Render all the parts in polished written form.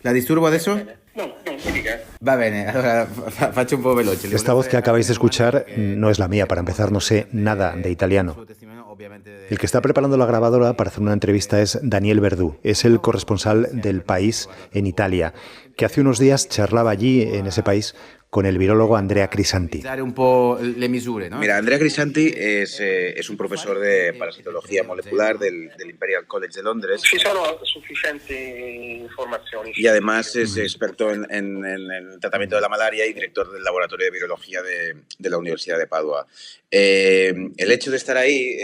La disturbo adesso? No, no, mi dica. Va bene, allora faccio un po' veloce. Esta voz que acabáis de escuchar no es la mía. Para empezar, no sé nada de italiano. El que está preparando la grabadora para hacer una entrevista es Daniel Verdú. Es el corresponsal del País en Italia, que hace unos días charlaba allí, en ese país, con el virólogo Andrea Crisanti. Un po' le misure, ¿no? Mira, Andrea Crisanti es un profesor de parasitología molecular del Imperial College de Londres. Ci sono sufficienti informazioni. Y además es experto en el tratamiento de la malaria y director del laboratorio de virología de la Universidad de Padua. El hecho de estar ahí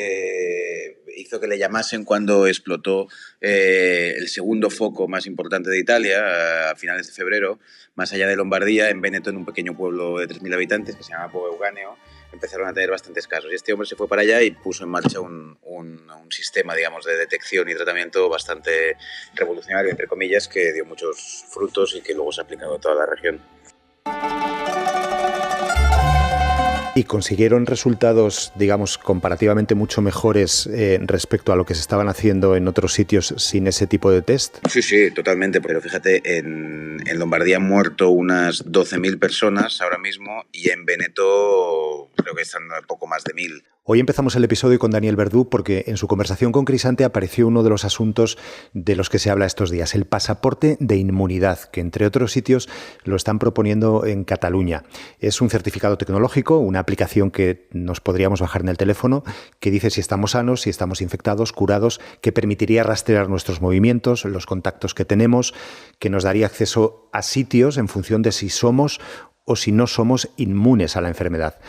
hizo que le llamasen cuando explotó el segundo foco más importante de Italia, a finales de febrero, más allá de Lombardía, en Véneto, en un pequeño pueblo de 3.000 habitantes que se llama Po Euganeo. Empezaron a tener bastantes casos. Y este hombre se fue para allá y puso en marcha un sistema, digamos, de detección y tratamiento bastante revolucionario, entre comillas, que dio muchos frutos y que luego se ha aplicado a toda la región. Y consiguieron resultados, digamos, comparativamente mucho mejores respecto a lo que se estaban haciendo en otros sitios sin ese tipo de test. Sí, totalmente. Pero fíjate, en Lombardía han muerto unas 12.000 personas ahora mismo y en Véneto creo que están poco más de 1.000. Hoy empezamos el episodio con Daniel Verdú porque en su conversación con Crisanti apareció uno de los asuntos de los que se habla estos días, el pasaporte de inmunidad, que entre otros sitios lo están proponiendo en Cataluña. Es un certificado tecnológico, una aplicación que nos podríamos bajar en el teléfono, que dice si estamos sanos, si estamos infectados, curados, que permitiría rastrear nuestros movimientos, los contactos que tenemos, que nos daría acceso a sitios en función de si somos o si no somos inmunes a la enfermedad.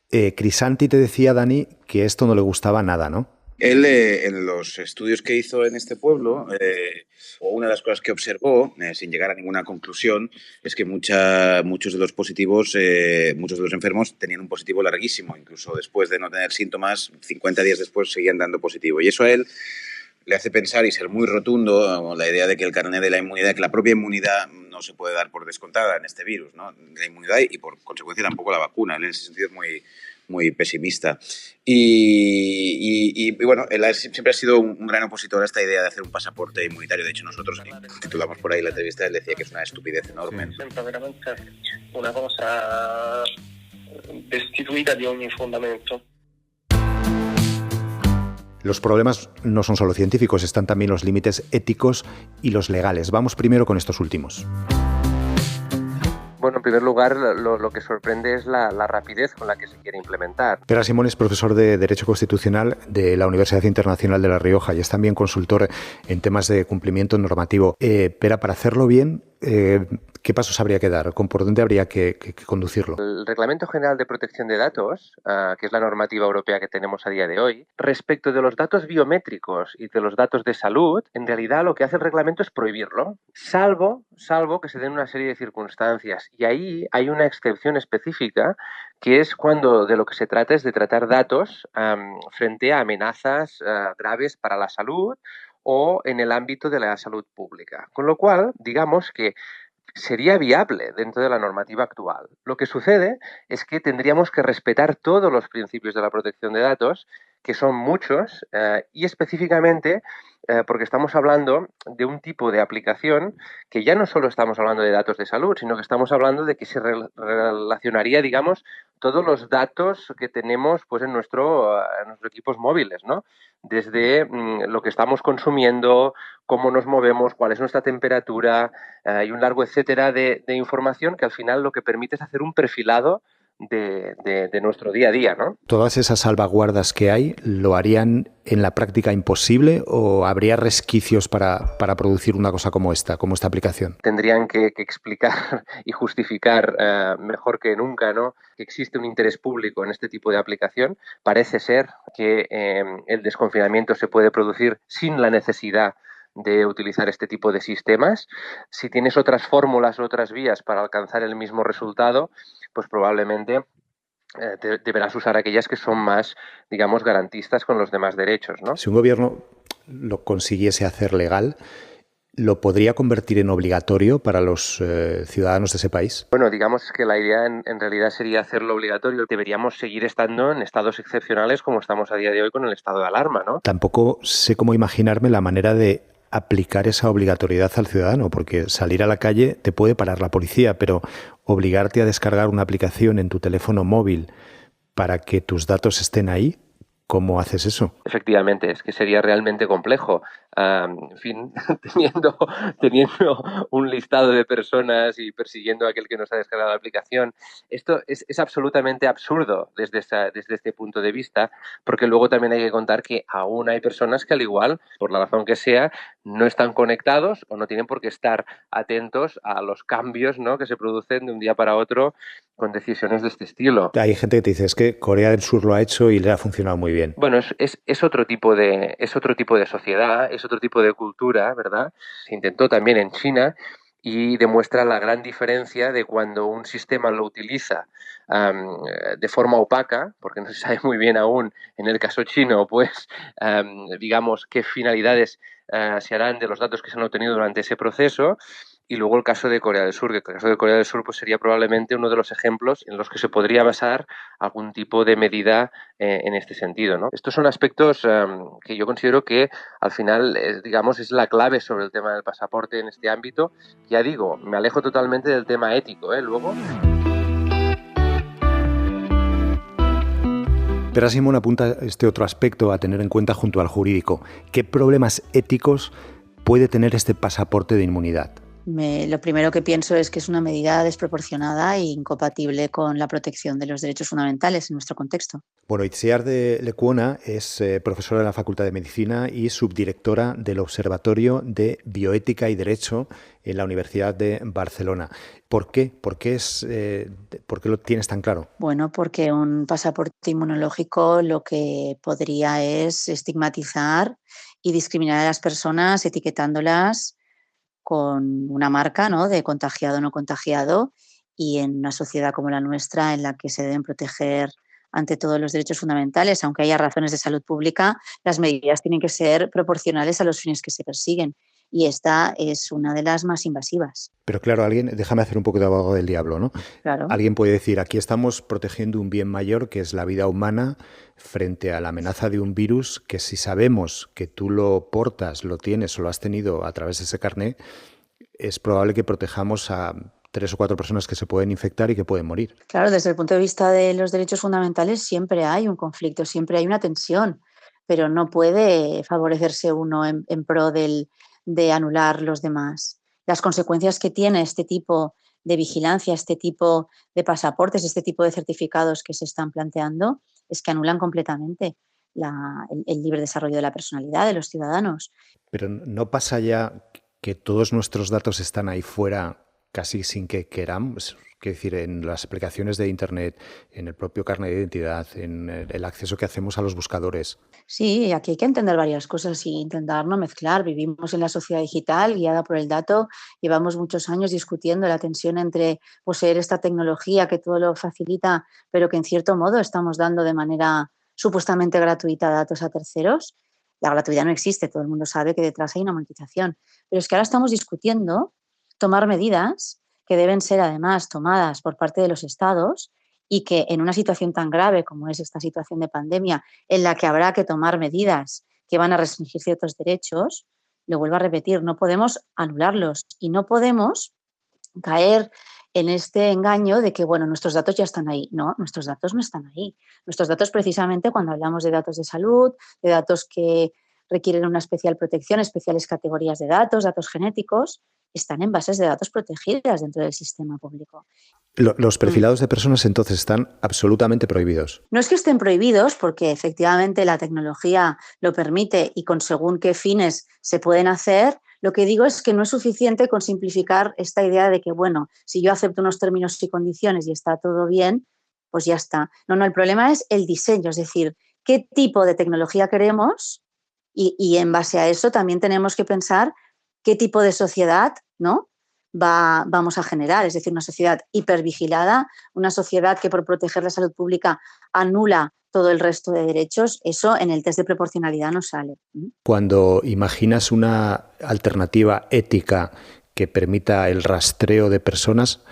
Crisanti te decía, Dani, que esto no le gustaba nada, ¿no? Él, en los estudios que hizo en este pueblo, o una de las cosas que observó, sin llegar a ninguna conclusión, es que muchos de los positivos, muchos de los enfermos tenían un positivo larguísimo, incluso después de no tener síntomas, 50 días después seguían dando positivo. Y eso a él le hace pensar y ser muy rotundo la idea de que el carnet de la inmunidad, que la propia inmunidad no se puede dar por descontada en este virus, ¿no? La inmunidad y por consecuencia tampoco la vacuna. Él en ese sentido es muy pesimista. Y bueno, él siempre ha sido un gran opositor a esta idea de hacer un pasaporte inmunitario. De hecho, nosotros titulamos por ahí la entrevista, él decía que es una estupidez enorme. Sembra veramente una cosa destituida di ogni fondamento. Los problemas no son solo científicos, están también los límites éticos y los legales. Vamos primero con estos últimos. Bueno, en primer lugar, lo que sorprende es la rapidez con la que se quiere implementar. Pere Simón es profesor de Derecho Constitucional de la Universidad Internacional de La Rioja y es también consultor en temas de cumplimiento normativo. Pere, para hacerlo bien, ¿qué pasos habría que dar? ¿Por dónde habría que conducirlo? El Reglamento General de Protección de Datos, que es la normativa europea que tenemos a día de hoy, respecto de los datos biométricos y de los datos de salud, en realidad lo que hace el reglamento es prohibirlo, salvo que se den una serie de circunstancias. Y ahí hay una excepción específica, que es cuando de lo que se trata es de tratar datos frente a amenazas graves para la salud o en el ámbito de la salud pública. Con lo cual, digamos que sería viable dentro de la normativa actual. Lo que sucede es que tendríamos que respetar todos los principios de la protección de datos, que son muchos, y específicamente porque estamos hablando de un tipo de aplicación que ya no solo estamos hablando de datos de salud, sino que estamos hablando de que se relacionaría, digamos, todos los datos que tenemos pues, en nuestros equipos móviles, ¿no? Desde lo que estamos consumiendo, cómo nos movemos, cuál es nuestra temperatura y un largo etcétera de información que al final lo que permite es hacer un perfilado de nuestro día a día, ¿no? ¿Todas esas salvaguardas que hay lo harían en la práctica imposible o habría resquicios para producir una cosa como esta aplicación? Tendrían que explicar y justificar mejor que nunca, ¿no?, que existe un interés público en este tipo de aplicación. Parece ser que el desconfinamiento se puede producir sin la necesidad de utilizar este tipo de sistemas. Si tienes otras fórmulas o otras vías para alcanzar el mismo resultado, pues probablemente deberás usar aquellas que son más, digamos, garantistas con los demás derechos, ¿no? Si un gobierno lo consiguiese hacer legal, ¿lo podría convertir en obligatorio para los ciudadanos de ese país? Bueno, digamos que la idea en realidad sería hacerlo obligatorio. Deberíamos seguir estando en estados excepcionales como estamos a día de hoy con el estado de alarma, ¿no? Tampoco sé cómo imaginarme la manera de aplicar esa obligatoriedad al ciudadano, porque salir a la calle te puede parar la policía, pero obligarte a descargar una aplicación en tu teléfono móvil para que tus datos estén ahí, ¿cómo haces eso? Efectivamente, es que sería realmente complejo. En fin, teniendo un listado de personas y persiguiendo a aquel que nos ha descargado la aplicación, esto es absolutamente absurdo desde este punto de vista, porque luego también hay que contar que aún hay personas que al igual, por la razón que sea, no están conectados o no tienen por qué estar atentos a los cambios, ¿no?, que se producen de un día para otro con decisiones de este estilo. Hay gente que te dice, es que Corea del Sur lo ha hecho y le ha funcionado muy bien. Bueno, es otro tipo de sociedad, es otro tipo de cultura, ¿verdad? Se intentó también en China y demuestra la gran diferencia de cuando un sistema lo utiliza de forma opaca, porque no se sabe muy bien aún, en el caso chino, pues, digamos, qué finalidades se harán de los datos que se han obtenido durante ese proceso. Y luego el caso de Corea del Sur, que el caso de Corea del Sur pues sería probablemente uno de los ejemplos en los que se podría basar algún tipo de medida en este sentido, ¿no? Estos son aspectos que yo considero que al final, digamos, es la clave sobre el tema del pasaporte en este ámbito. Ya digo, me alejo totalmente del tema ético, luego. Pero Simón apunta este otro aspecto a tener en cuenta junto al jurídico. ¿Qué problemas éticos puede tener este pasaporte de inmunidad? Lo primero que pienso es que es una medida desproporcionada e incompatible con la protección de los derechos fundamentales en nuestro contexto. Bueno, Itziar de Lecuona es profesora de la Facultad de Medicina y subdirectora del Observatorio de Bioética y Derecho en la Universidad de Barcelona. ¿Por qué? ¿Por qué lo tienes tan claro? Bueno, porque un pasaporte inmunológico lo que podría es estigmatizar y discriminar a las personas etiquetándolas con una marca, ¿no?, de contagiado o no contagiado, y en una sociedad como la nuestra, en la que se deben proteger ante todo los derechos fundamentales, aunque haya razones de salud pública, las medidas tienen que ser proporcionales a los fines que se persiguen. Y esta es una de las más invasivas. Pero claro, déjame hacer un poco de abogado del diablo, ¿no? Claro. Alguien puede decir, aquí estamos protegiendo un bien mayor, que es la vida humana, frente a la amenaza de un virus que, si sabemos que tú lo portas, lo tienes o lo has tenido a través de ese carné, es probable que protejamos a 3 o 4 personas que se pueden infectar y que pueden morir. Claro, desde el punto de vista de los derechos fundamentales siempre hay un conflicto, siempre hay una tensión, pero no puede favorecerse uno en pro de anular los demás. Las consecuencias que tiene este tipo de vigilancia, este tipo de pasaportes, este tipo de certificados que se están planteando, es que anulan completamente el libre desarrollo de la personalidad de los ciudadanos. Pero ¿no pasa ya que todos nuestros datos están ahí fuera casi sin que queramos? Es decir, en las aplicaciones de Internet, en el propio carnet de identidad, en el acceso que hacemos a los buscadores. Sí, aquí hay que entender varias cosas y intentar no mezclar. Vivimos en la sociedad digital guiada por el dato. Llevamos muchos años discutiendo la tensión entre poseer esta tecnología que todo lo facilita, pero que en cierto modo estamos dando de manera supuestamente gratuita datos a terceros. La gratuidad no existe, todo el mundo sabe que detrás hay una monetización. Pero es que ahora estamos discutiendo tomar medidas que deben ser además tomadas por parte de los estados y que en una situación tan grave como es esta situación de pandemia, en la que habrá que tomar medidas que van a restringir ciertos derechos, lo vuelvo a repetir, no podemos anularlos y no podemos caer en este engaño de que, bueno, nuestros datos ya están ahí. No, nuestros datos no están ahí. Nuestros datos, precisamente, cuando hablamos de datos de salud, de datos que requieren una especial protección, especiales categorías de datos genéticos, están en bases de datos protegidas dentro del sistema público. Los perfilados de personas entonces están absolutamente prohibidos. No es que estén prohibidos, porque efectivamente la tecnología lo permite y con según qué fines se pueden hacer. Lo que digo es que no es suficiente con simplificar esta idea de que, bueno, si yo acepto unos términos y condiciones y está todo bien, pues ya está. No, el problema es el diseño, es decir, qué tipo de tecnología queremos y en base a eso también tenemos que pensar qué tipo de sociedad, ¿no?, vamos a generar, es decir, una sociedad hipervigilada, una sociedad que por proteger la salud pública anula todo el resto de derechos. Eso en el test de proporcionalidad no sale. Cuando imaginas una alternativa ética que permita el rastreo de personas,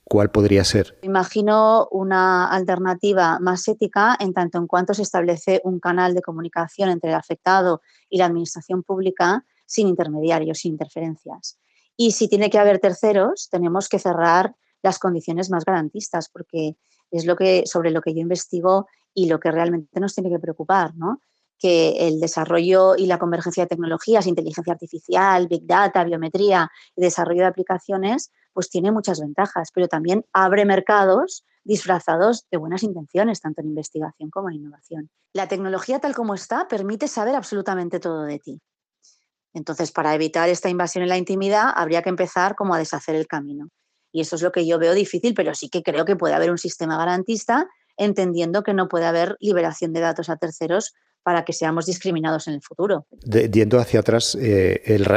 ¿cuál podría ser? Imagino una alternativa más ética en tanto en cuanto se establece un canal de comunicación entre el afectado y la administración pública sin intermediarios, sin interferencias. Y si tiene que haber terceros, tenemos que cerrar las condiciones más garantistas, porque es sobre lo que yo investigo y lo que realmente nos tiene que preocupar, ¿no? Que el desarrollo y la convergencia de tecnologías, inteligencia artificial, big data, biometría y desarrollo de aplicaciones, pues tiene muchas ventajas, pero también abre mercados disfrazados de buenas intenciones, tanto en investigación como en innovación. La tecnología tal como está permite saber absolutamente todo de ti. Entonces, para evitar esta invasión en la intimidad, habría que empezar como a deshacer el camino. Y eso es lo que yo veo difícil, pero sí que creo que puede haber un sistema garantista, entendiendo que no puede haber liberación de datos a terceros para que seamos discriminados en el futuro. Yendo hacia atrás,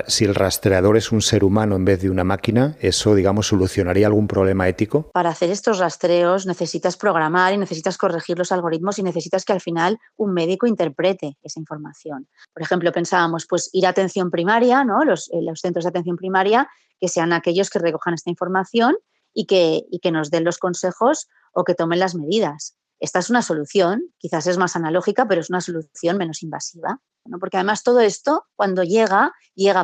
si el rastreador es un ser humano en vez de una máquina, ¿eso, digamos, solucionaría algún problema ético? Para hacer estos rastreos necesitas programar y necesitas corregir los algoritmos y necesitas que al final un médico interprete esa información. Por ejemplo, pensábamos, pues ir a atención primaria, ¿no? Los centros de atención primaria, que sean aquellos que recojan esta información y que nos den los consejos o que tomen las medidas. Esta es una solución, quizás es más analógica, pero es una solución menos invasiva, ¿no? Porque además todo esto, cuando llega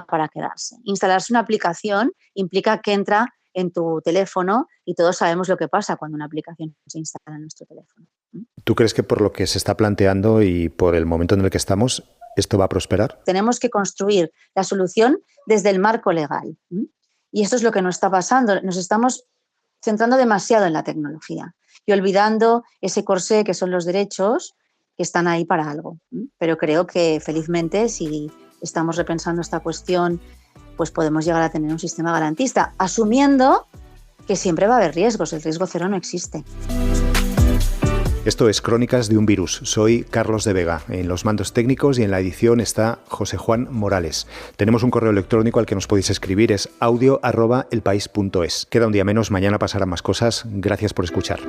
para quedarse. Instalarse una aplicación implica que entra en tu teléfono y todos sabemos lo que pasa cuando una aplicación se instala en nuestro teléfono. ¿Tú crees que por lo que se está planteando y por el momento en el que estamos, esto va a prosperar? Tenemos que construir la solución desde el marco legal. Y esto es lo que nos está pasando. Nos estamos centrando demasiado en la tecnología y olvidando ese corsé que son los derechos que están ahí para algo. Pero creo que felizmente si estamos repensando esta cuestión, pues podemos llegar a tener un sistema garantista, asumiendo que siempre va a haber riesgos. El riesgo cero no existe. Esto es Crónicas de un virus. Soy Carlos de Vega. En los mandos técnicos y en la edición está José Juan Morales. Tenemos un correo electrónico al que nos podéis escribir, es audio@elpais.es. Queda un día menos, mañana pasarán más cosas. Gracias por escuchar.